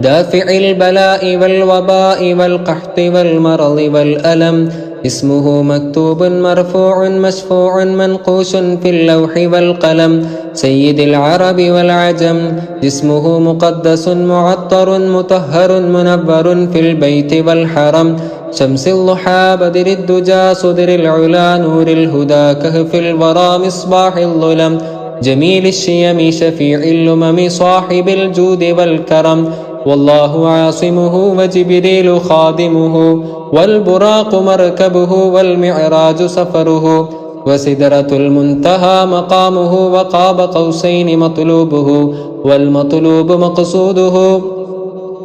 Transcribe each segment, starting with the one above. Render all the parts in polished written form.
دافع البلاء والوباء والقحط والمرض والألم. اسمه مكتوب مرفوع مشفوع منقوش في اللوح والقلم. سيد العرب والعجم. جسمه مقدس معطر مطهر منور في البيت والحرم. شمس الضحى بدر الدجى صدر العلا نور الهدى كهف الورى مصباح الظلم. جميل الشيم شفيع الأمم صاحب الجود والكرم. والله عاصمه وجبريل خادمه والبراق مركبه والمعراج سفره. وسدرة المنتهى مقامه وقاب قوسين مطلوبه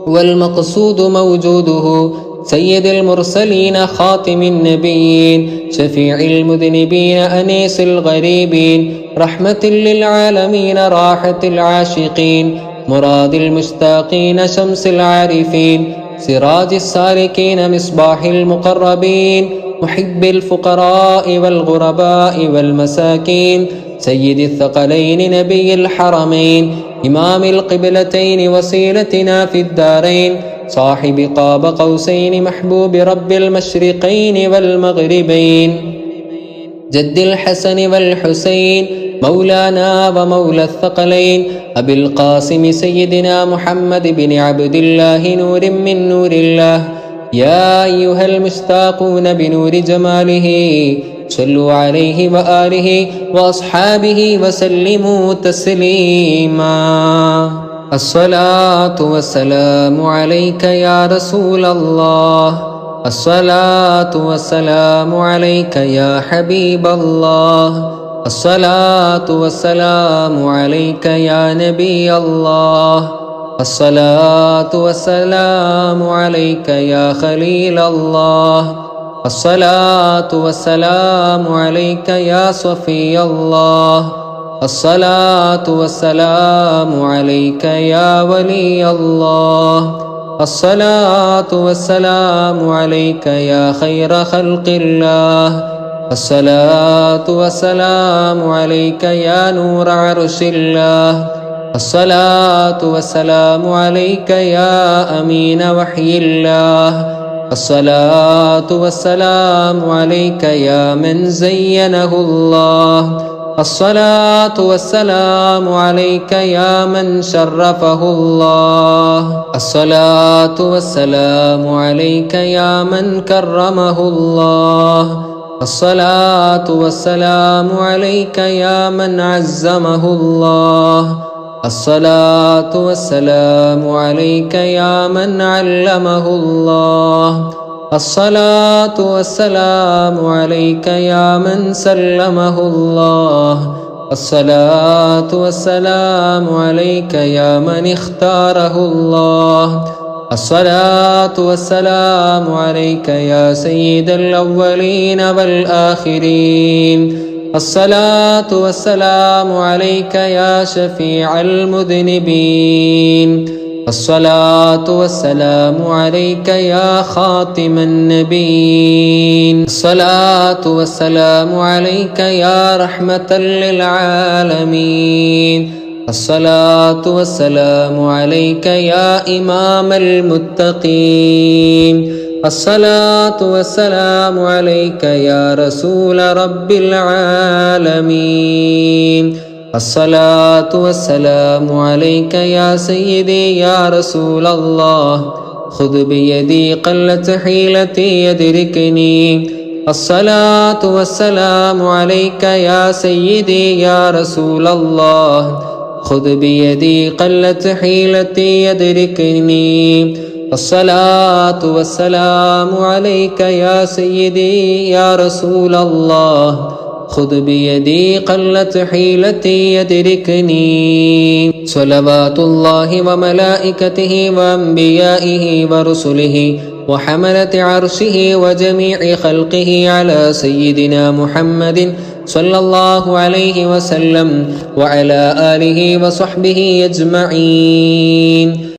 والمقصود موجوده. سيد المرسلين خاتم النبيين شفيع المذنبين أنيس الغريبين. رحمة للعالمين راحة العاشقين مراد المشتاقين شمس العارفين. سراج السالكين مصباح المقربين محب الفقراء والغرباء والمساكين. سيد الثقلين نبي الحرمين إمام القبلتين وسيلتنا في الدارين. صاحب قاب قوسين محبوب رب المشرقين والمغربين. جد الحسن والحسين مولانا ومولى الثقلين أبي القاسم سيدنا محمد بن عبد الله نور من نور الله. يا أيها المشتاقون بنور جماله صلوا عليه وآله وأصحابه وسلموا تسليما. الصلاة والسلام عليك يا رسول الله. الصلاة والسلام عليك يا حبيب الله. الصلاة والسلام عليك يا نبي الله. الصلاة والسلام عليك يا خليل الله. الصلاة والسلام عليك يا صفي الله. الصلاة والسلام عليك يا ولي الله. الصلاة والسلام عليك يا خير خلق الله. الصلاة والسلام عليك يا نور عرش الله. الصلاة والسلام عليك يا أمين وحي الله. الصلاة والسلام عليك يا من زينه الله. الصلاة والسلام عليك يا من شرفه الله. الصلاة والسلام عليك يا من كرمه الله. الصلاة والسلام عليك يا من عزمه الله. الصلاة والسلام عليك يا من علمه الله. الصلاة والسلام عليك يا من سلمه الله. الصلاة والسلام عليك يا من اختاره الله. الصلاة والسلام عليك يا سيد الأولين والآخرين. الصلاة والسلام عليك يا شفيع المذنبين. الصلاة والسلام عليك يا خاتم النبيين. الصلاة والسلام عليك يا رحمة للعالمين. الصلاة والسلام عليك يا إمام المتقين. الصلاة والسلام عليك يا رسول رب العالمين. الصلاة والسلام عليك يا سيدي يا رسول الله. خذ بيدي قلت حيلتي يدركني. الصلاة والسلام عليك يا سيدي يا رسول الله. خذ بيدي قلت حيلتي يدركني. الصلاة والسلام عليك يا سيدي يا رسول الله. خذ بيدي قلت حيلتي يدركني. صلوات الله وملائكته وأنبيائه ورسله وحملة عرشه وجميع خلقه على سيدنا محمد صلى الله عليه وسلم وعلى آله وصحبه أجمعين.